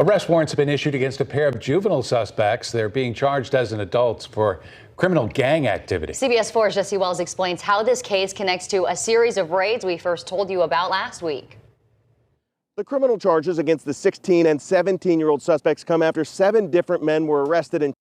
Arrest warrants have been issued against a pair of juvenile suspects. They're being charged as adults for criminal gang activity. CBS 4's Jesse Wells explains how this case connects to a series of raids we first told you about last week. The criminal charges against the 16 and 17-year-old suspects come after 7 different men were arrested and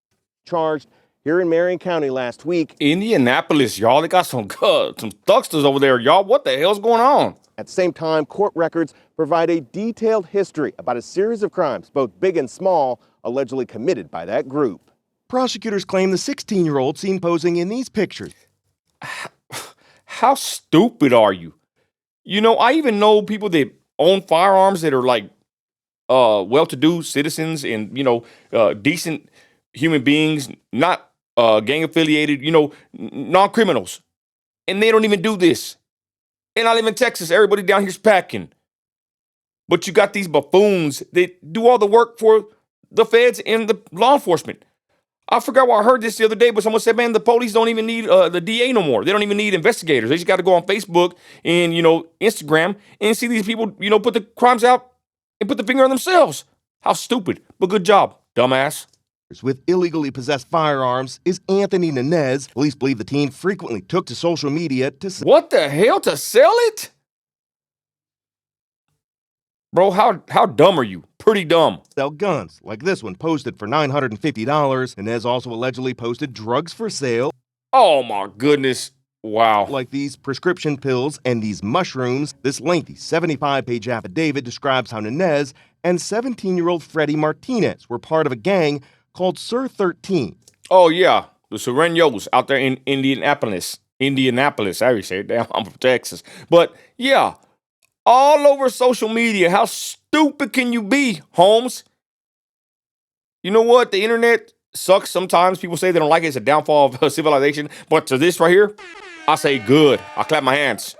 charged here in Marion County last week. Indianapolis, y'all. They got some thucksters over there, y'all. What the hell's going on? At the same time, court records provide a detailed history about a series of crimes, both big and small, allegedly committed by that group. Prosecutors claim the 16-year-old seen posing in these pictures. How stupid are you? You know, I even know people that own firearms that are like well-to-do citizens and, decent human beings, not gang-affiliated, non-criminals. And they don't even do this. And I live in Texas. Everybody down here's packing. But you got these buffoons that do all the work for the feds and the law enforcement. I forgot where I heard this the other day, but someone said, man, the police don't even need the DA no more. They don't even need investigators. They just got to go on Facebook and, Instagram and see these people, put the crimes out and put the finger on themselves. How stupid. But good job, dumbass. With illegally possessed firearms is Anthony Nanez. Police believe the teen frequently took to social media to... What the hell? To sell it? Bro, how dumb are you? Pretty dumb. Sell guns, like this one posted for $950. Nanez also allegedly posted drugs for sale. Oh my goodness. Wow. Like these prescription pills and these mushrooms. This lengthy 75-page affidavit describes how Nanez and 17-year-old Freddie Martinez were part of a gang called Sir 13. Oh, yeah. The Serenos out there in Indianapolis. Indianapolis, I say it. Damn, I'm from Texas. But, yeah, all over social media. How stupid can you be, Holmes? You know what? The internet sucks sometimes. People say they don't like it. It's a downfall of civilization. But to this right here, I say good. I clap my hands.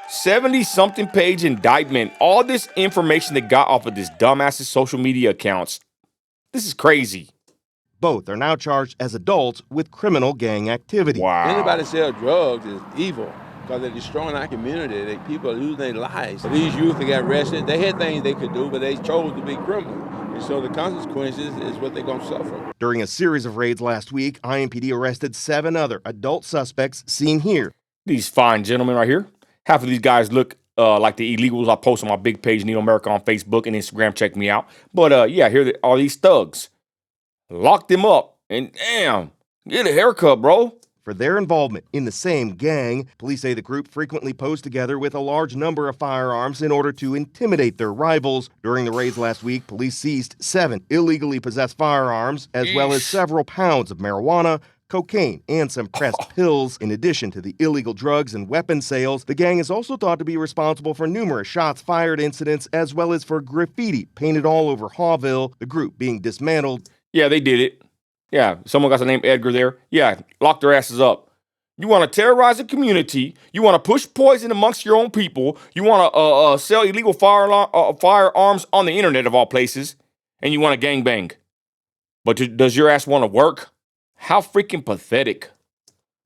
70-something page indictment. All this information they got off of this dumbass's social media accounts. This is crazy. Both are now charged as adults with criminal gang activity. Wow. Anybody sell drugs is evil because they're destroying our community. People are losing their lives. These youth that got arrested, they had things they could do, but they chose to be criminal. And so the consequences is what they're going to suffer. During a series of raids last week, IMPD arrested 7 other adult suspects seen here. These fine gentlemen right here. Half of these guys look like the illegals I post on my big page, Need America, on Facebook and Instagram. Check me out. But here are these thugs. Lock them up and damn, get a haircut, bro. For their involvement in the same gang, police say the group frequently posed together with a large number of firearms in order to intimidate their rivals. During the raids last week, police seized 7 illegally possessed firearms, as well as several pounds of marijuana, cocaine, and some pressed pills. In addition to the illegal drugs and weapon sales, the gang is also thought to be responsible for numerous shots fired incidents, as well as for graffiti painted all over Hawville, the group being dismantled. Yeah, they did it. Yeah, someone got the name Edgar there. Yeah, lock their asses up. You want to terrorize the community. You want to push poison amongst your own people. You want to sell illegal firearms on the internet of all places. And you want to gangbang. But does your ass want to work? How freaking pathetic.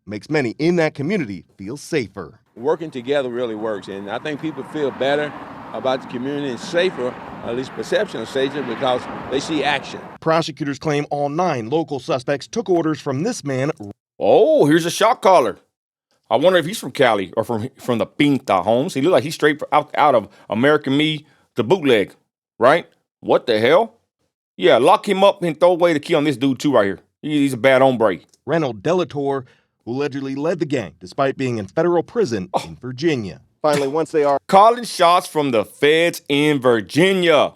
Makes many in that community feel safer. Working together really works, and I think people feel better about the community and safer, at least perception of safer, because they see action. Prosecutors claim all 9 local suspects took orders from this man. Oh, here's a shot caller. I wonder if he's from Cali or from the Pinta, Holmes. He looked like he's straight out of American Me, the bootleg, right? What the hell? Yeah, lock him up and throw away the key on this dude too right here. He's a bad hombre. Reynold Delator, who allegedly led the gang despite being in federal prison in Virginia. Finally, once they are calling shots from the feds in Virginia.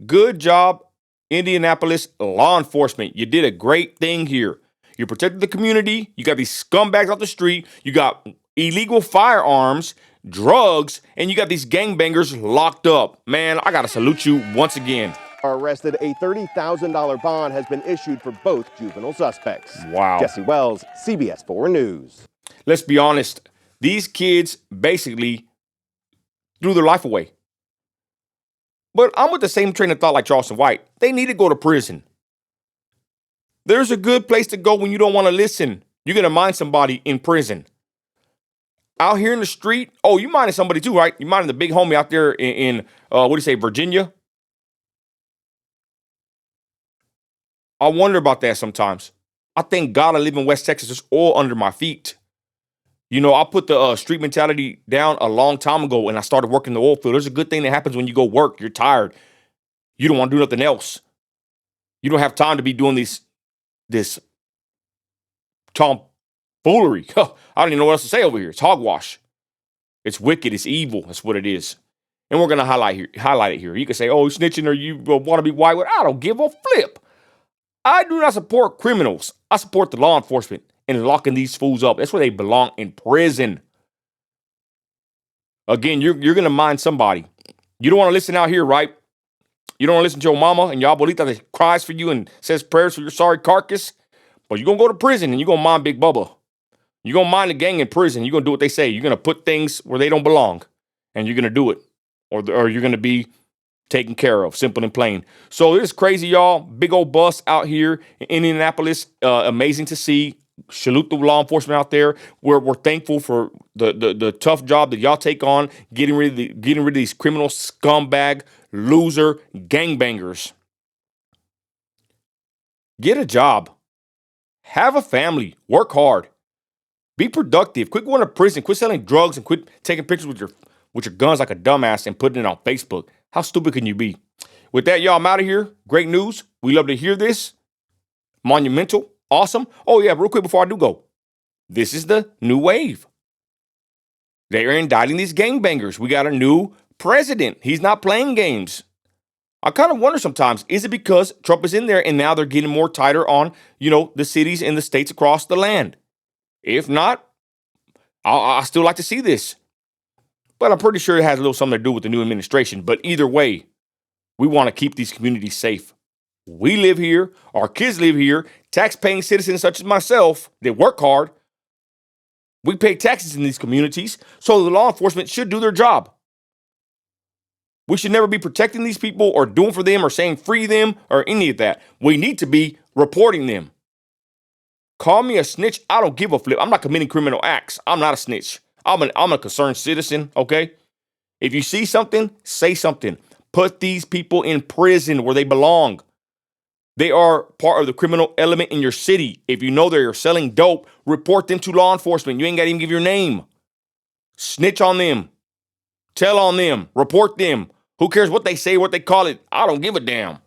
Good job, Indianapolis law enforcement. You did a great thing here. You protected the community. You got these scumbags off the street. You got illegal firearms, drugs, and you got these gangbangers locked up. Man, I got to salute you once again. Are arrested. A $30,000 bond has been issued for both juvenile suspects. Wow. Jesse Wells, CBS 4 News. Let's be honest. These kids basically threw their life away. But I'm with the same train of thought like Charleston White. They need to go to prison. There's a good place to go when you don't want to listen. You're going to mind somebody in prison. Out here in the street, oh, you minded somebody too, right? You minded the big homie out there in Virginia? I wonder about that sometimes. I thank God I live in West Texas. There's oil under my feet. You know, I put the street mentality down a long time ago and I started working the oil field. There's a good thing that happens when you go work. You're tired. You don't want to do nothing else. You don't have time to be doing this tomfoolery. I don't even know what else to say over here. It's hogwash. It's wicked. It's evil. That's what it is. And we're going to highlight it here. You can say, oh, you're snitching or you want to be white. I don't give a flip. I do not support criminals. I support the law enforcement and locking these fools up. That's where they belong, in prison. Again, you're going to mind somebody. You don't want to listen out here, right? You don't want to listen to your mama and your abuelita that cries for you and says prayers for your sorry carcass. But you're going to go to prison and you're going to mind Big Bubba. You're going to mind the gang in prison. You're going to do what they say. You're going to put things where they don't belong. And you're going to do it. Or you're going to be taken care of, simple and plain. So it's crazy, y'all. Big old bus out here in Indianapolis. Amazing to see. Salute the law enforcement out there. We're thankful for the tough job that y'all take on getting rid of these criminal scumbag, loser gangbangers. Get a job. Have a family. Work hard. Be productive. Quit going to prison. Quit selling drugs and quit taking pictures with your guns like a dumbass and putting it on Facebook. How stupid can you be? With that, y'all, I'm out of here. Great news. We love to hear this. Monumental. Awesome. Oh, yeah, real quick before I do go. This is the new wave. They are indicting these gangbangers. We got a new president. He's not playing games. I kind of wonder sometimes, is it because Trump is in there and now they're getting more tighter on, the cities and the states across the land? If not, I still like to see this. But I'm pretty sure it has a little something to do with the new administration. But either way, we want to keep these communities safe. We live here. Our kids live here. Tax-paying citizens such as myself, they work hard. We pay taxes in these communities, so the law enforcement should do their job. We should never be protecting these people or doing for them or saying free them or any of that. We need to be reporting them. Call me a snitch. I don't give a flip. I'm not committing criminal acts. I'm not a snitch. I'm a concerned citizen, okay? If you see something, say something. Put these people in prison where they belong. They are part of the criminal element in your city. If you know they're selling dope, report them to law enforcement. You ain't got to even give your name. Snitch on them. Tell on them. Report them. Who cares what they say, what they call it? I don't give a damn.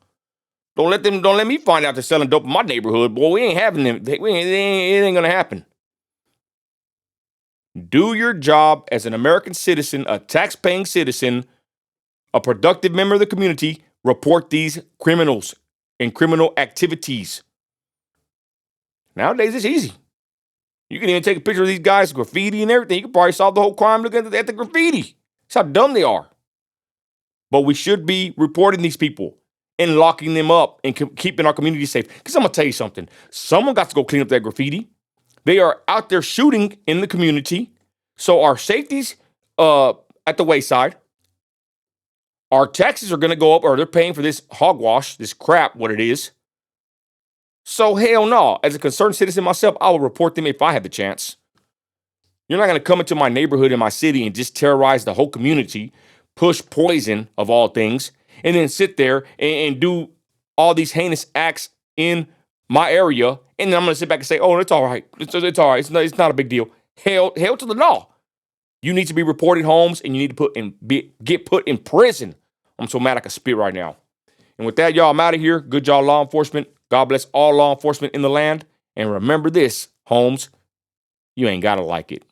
Don't let me find out they're selling dope in my neighborhood. Boy, we ain't having them. It ain't going to happen. Do your job as an American citizen, a tax-paying citizen, a productive member of the community. Report these criminals and criminal activities. Nowadays, it's easy. You can even take a picture of these guys, graffiti and everything. You can probably solve the whole crime looking at the graffiti. That's how dumb they are. But we should be reporting these people and locking them up and keeping our community safe. Because I'm going to tell you something. Someone got to go clean up that graffiti. They are out there shooting in the community. So our safety's at the wayside. Our taxes are going to go up, or they're paying for this hogwash, this crap, what it is. So hell no. As a concerned citizen myself, I will report them if I have the chance. You're not going to come into my neighborhood in my city and just terrorize the whole community, push poison of all things, and then sit there and do all these heinous acts in my area. And then I'm going to sit back and say, oh, it's all right. It's all right. It's not a big deal. Hell to the law. You need to be reported homes and you need to get put in prison. I'm so mad I can spit right now. And with that, y'all, I'm out of here. Good job, law enforcement. God bless all law enforcement in the land. And remember this, Holmes, you ain't got to like it.